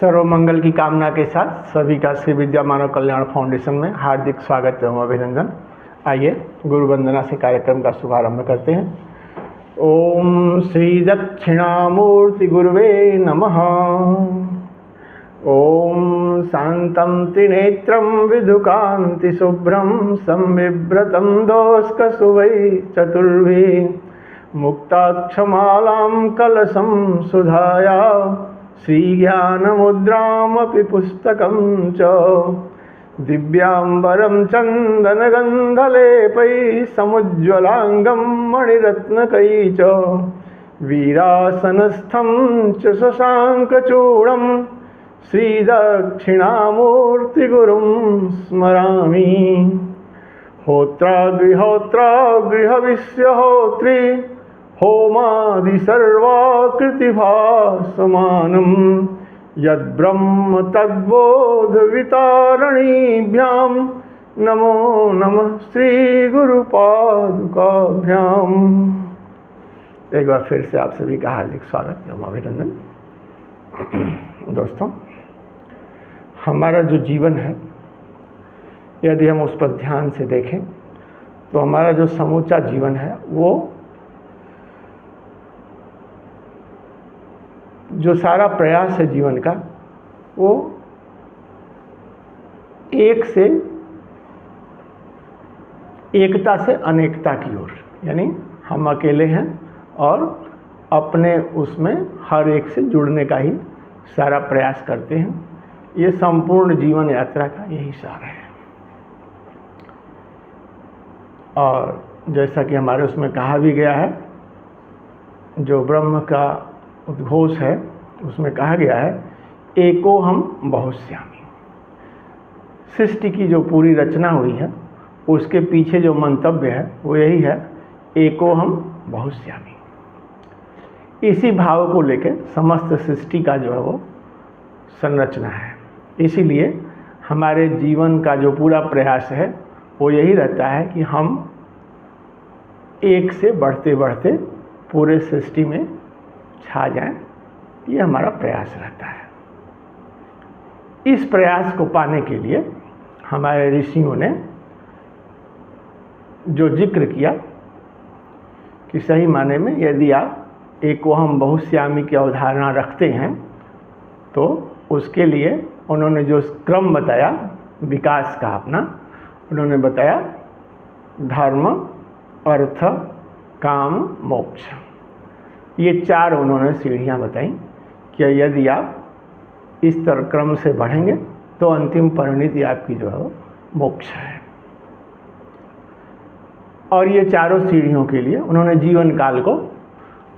सर्व मंगल की कामना के साथ सभी का श्री विद्या मानव कल्याण फाउंडेशन में हार्दिक स्वागत एवं अभिनंदन। आइए गुरु वंदना से कार्यक्रम का शुभारंभ करते हैं। ओम श्री दक्षिणामूर्ति गुरुवे नमः। ओम शांतं त्रिनेत्रं विदुकांति शुभ्रं संबिभ्रतं दोष्कसुवै चतुर्भिः मुक्ताक्षमालां कलशं सुधाया श्रीज्ञानमुद्रामपि पुस्तकं च दिव्यांबरं चन्दनगन्धलेपैः समुज्ज्वलाङ्गं मणिरत्नकैः च वीरासनस्थं च शशाङ्कचूडं श्रीदक्षिणामूर्तिगुरुं स्मरामि। होत्राग्निहोत्रा गृहविश्यहोत्री होमादि सर्वाकृतिभासमानं यद्ब्रह्म तद्बोधवितारणीभ्यां नमो नमः श्री गुरुपादुकाभ्याम। एक बार फिर से आप सभी का हार्दिक स्वागत एवं अभिनंदन। दोस्तों, हमारा जो जीवन है, यदि हम उस पर ध्यान से देखें तो हमारा जो समूचा जीवन है वो जो सारा प्रयास है जीवन का, वो एक से एकता से अनेकता की ओर, यानी हम अकेले हैं और अपने उसमें हर एक से जुड़ने का ही सारा प्रयास करते हैं। ये संपूर्ण जीवन यात्रा का यही सार है। और जैसा कि हमारे उसमें कहा भी गया है, जो ब्रह्म का उद्घोष है उसमें कहा गया है एको हम बहुश्यामी। सृष्टि की जो पूरी रचना हुई है उसके पीछे जो मंतव्य है वो यही है, एको हम बहुश्यामी। इसी भाव को लेकर समस्त सृष्टि का जो है वो संरचना है। इसीलिए हमारे जीवन का जो पूरा प्रयास है वो यही रहता है कि हम एक से बढ़ते बढ़ते पूरे सृष्टि में छा जाएं। ये हमारा प्रयास रहता है। इस प्रयास को पाने के लिए हमारे ऋषियों ने जो जिक्र किया कि सही माने में यदि आप एको हम बहुश्यामी की अवधारणा रखते हैं तो उसके लिए उन्होंने जो क्रम बताया विकास का अपना, उन्होंने बताया धर्म, अर्थ, काम, मोक्ष। ये चार उन्होंने सीढ़ियाँ बताई कि यदि आप इस तरह क्रम से बढ़ेंगे तो अंतिम परिणति आपकी जो है मोक्ष है। और ये चारों सीढ़ियों के लिए उन्होंने जीवन काल को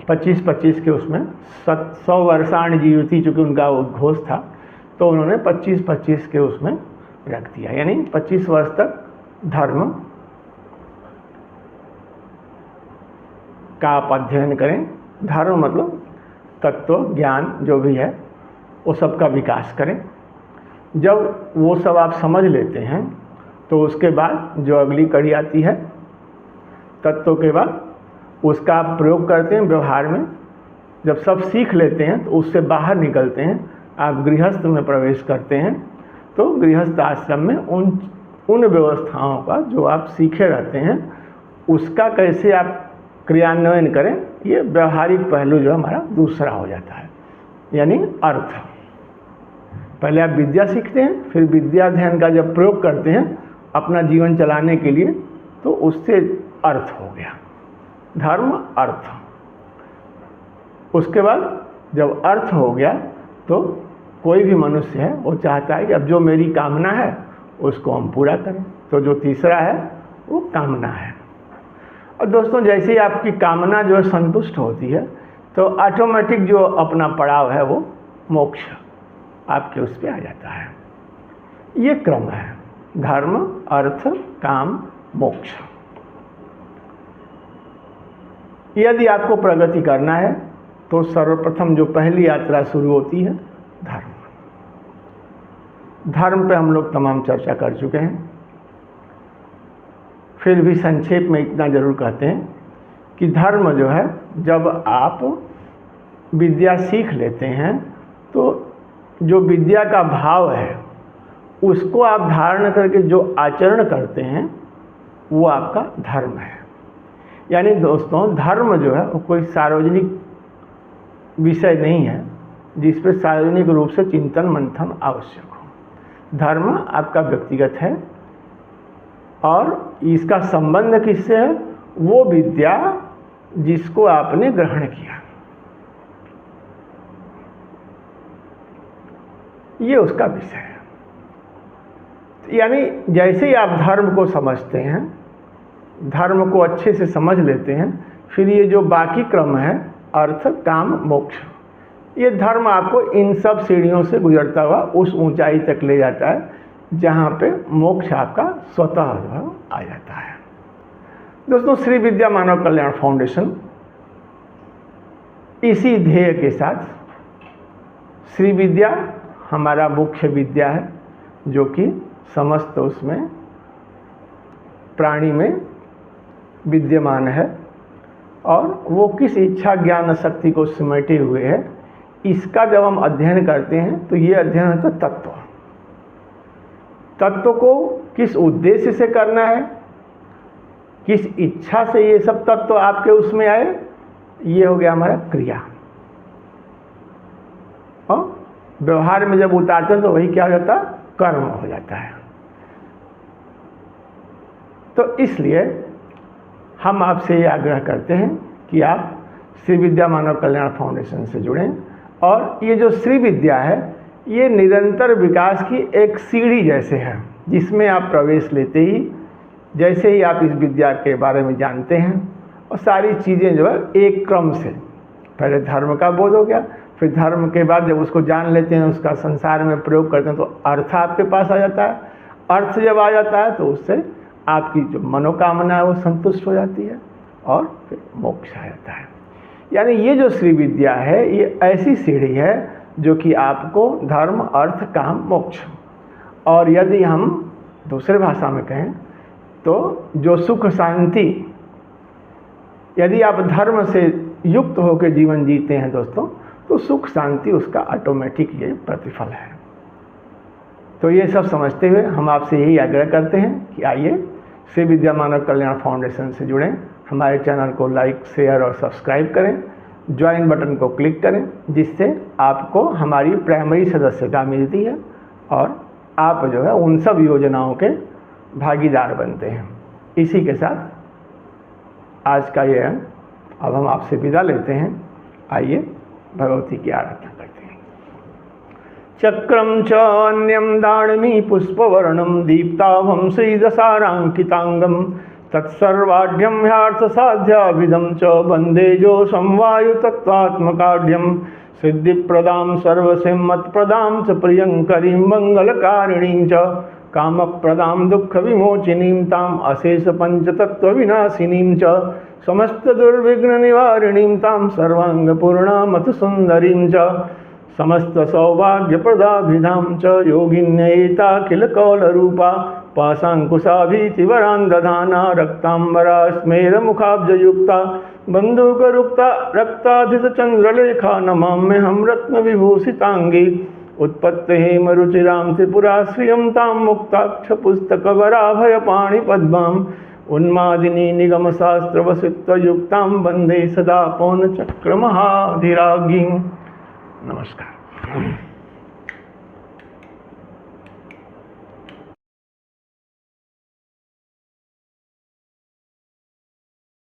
25-25 के उसमें 100 वर्षाण जीवती, चूँकि उनका उद्घोष था तो उन्होंने 25-25 के उसमें रख दिया। यानी 25 वर्ष तक धर्म का आप अध्ययन करें। धर्म मतलब तत्व ज्ञान जो भी है वो सब का विकास करें। जब वो सब आप समझ लेते हैं तो उसके बाद जो अगली कड़ी आती है तत्व के बाद, उसका आप प्रयोग करते हैं व्यवहार में। जब सब सीख लेते हैं तो उससे बाहर निकलते हैं, आप गृहस्थ में प्रवेश करते हैं। तो गृहस्थ आश्रम में उन व्यवस्थाओं का जो आप सीखे रहते हैं उसका कैसे आप क्रियान्वयन करें, ये व्यवहारिक पहलू जो हमारा दूसरा हो जाता है, यानी अर्थ। पहले आप विद्या सीखते हैं, फिर विद्याध्ययन का जब प्रयोग करते हैं अपना जीवन चलाने के लिए तो उससे अर्थ हो गया, धर्म अर्थ। उसके बाद जब अर्थ हो गया तो कोई भी मनुष्य है वो चाहता है कि अब जो मेरी कामना है उसको हम पूरा करें। तो जो तीसरा है वो कामना है। और दोस्तों, जैसे ही आपकी कामना जो है संतुष्ट होती है तो ऑटोमेटिक जो अपना पड़ाव है वो मोक्ष आपके उस पर आ जाता है। ये क्रम है, धर्म, अर्थ, काम, मोक्ष। यदि आपको प्रगति करना है तो सर्वप्रथम जो पहली यात्रा शुरू होती है धर्म। धर्म पे हम लोग तमाम चर्चा कर चुके हैं। फिर भी संक्षेप में इतना जरूर कहते हैं कि धर्म जो है, जब आप विद्या सीख लेते हैं तो जो विद्या का भाव है उसको आप धारण करके जो आचरण करते हैं वो आपका धर्म है। यानी दोस्तों धर्म जो है वो कोई सार्वजनिक विषय नहीं है जिस पर सार्वजनिक रूप से चिंतन मंथन आवश्यक हो। धर्म आपका व्यक्तिगत है और इसका संबंध किससे है? वो विद्या जिसको आपने ग्रहण किया, ये उसका विषय है। यानी जैसे ही आप धर्म को समझते हैं, धर्म को अच्छे से समझ लेते हैं, फिर ये जो बाकी क्रम है अर्थ काम मोक्ष, ये धर्म आपको इन सब सीढ़ियों से गुजरता हुआ उस ऊंचाई तक ले जाता है जहाँ पे मोक्ष आपका स्वतः जो आ जाता है। दोस्तों श्री विद्या मानव कल्याण फाउंडेशन इसी ध्येय के साथ, श्री विद्या हमारा मुख्य विद्या है जो कि समस्त उसमें प्राणी में विद्यमान है और वो किस इच्छा ज्ञान शक्ति को समेटे हुए है, इसका जब हम अध्ययन करते हैं तो ये अध्ययन होता है तत्व। तत्व को किस उद्देश्य से करना है, किस इच्छा से ये सब तत्व आपके उसमें आए, ये हो गया हमारा क्रिया। और व्यवहार में जब उतारते हैं तो वही क्या हो जाता है? कर्म हो जाता है। तो इसलिए हम आपसे ये आग्रह करते हैं कि आप श्री विद्या मानव कल्याण फाउंडेशन से जुड़ें और ये जो श्री विद्या है ये निरंतर विकास की एक सीढ़ी जैसे है जिसमें आप प्रवेश लेते ही जैसे ही आप इस विद्या के बारे में जानते हैं और सारी चीज़ें जो है एक क्रम से, पहले धर्म का बोध हो गया, फिर धर्म के बाद जब उसको जान लेते हैं, उसका संसार में प्रयोग करते हैं तो अर्थ आपके पास आ जाता है। अर्थ जब आ जाता है तो उससे आपकी जो मनोकामना है वो संतुष्ट हो जाती है और फिर मोक्ष आ जाता है। यानी ये जो श्री विद्या है ये ऐसी सीढ़ी है जो कि आपको धर्म अर्थ काम मोक्ष, और यदि हम दूसरे भाषा में कहें तो जो सुख शांति, यदि आप धर्म से युक्त होकर जीवन जीते हैं दोस्तों तो सुख शांति उसका ऑटोमेटिक ये प्रतिफल है। तो ये सब समझते हुए हम आपसे यही आग्रह करते हैं कि आइए श्री विद्या मानव कल्याण फाउंडेशन से जुड़ें, हमारे चैनल को लाइक शेयर और सब्सक्राइब करें, ज्वाइन बटन को क्लिक करें जिससे आपको हमारी प्राइमरी सदस्यता मिलती है और आप जो है उन सब योजनाओं के भागीदार बनते हैं। इसी के साथ आज का ये है, अब हम आपसे विदा लेते हैं। आइए भगवती की आराधना करते हैं। चक्रम च अन्यम दाणमी पुष्पवर्णम दीप्ताभं श्रीदशारांकितांगम तत्सर्वाढ्यम ह्यार्थ साध्याविदं च वंदे जो संवायु तत्वात्मकाढ्यम सिद्धिप्रदां सर्वसिम्मत्प्रदां च प्रियंकरीं मंगलकारिणीं च कामप्रदां दुःख विमोचिनीं ताम् अशेष पंचतत्वविनाशिनीं च समस्त दुर्विघ्न निवारिणीं तां सर्वांगपूर्णामथ सुंदरीं च समस्त सौभाग्यप्रदाभिधां च योगिन्येताखिल कौलरूपा पाशांकुशाभीतिवरान् दधाना रक्तांबरा स्मेरमुखाब्जयुक्ता बंधुकरुक्ता रक्ताधितचंद्रलेखा नमाम्यहं रत्नविभूषितांगी उत्पत्तिहेमरुचिरां त्रिपुरा श्रियं तां मुक्ताक्षपुस्तकवराभयपाणिपद्माम् उन्मादिनी निगमशास्त्रवसित्वयुक्तां वन्दे सदा पौनचक्रमहाधिराज्ञीं। नमस्कार।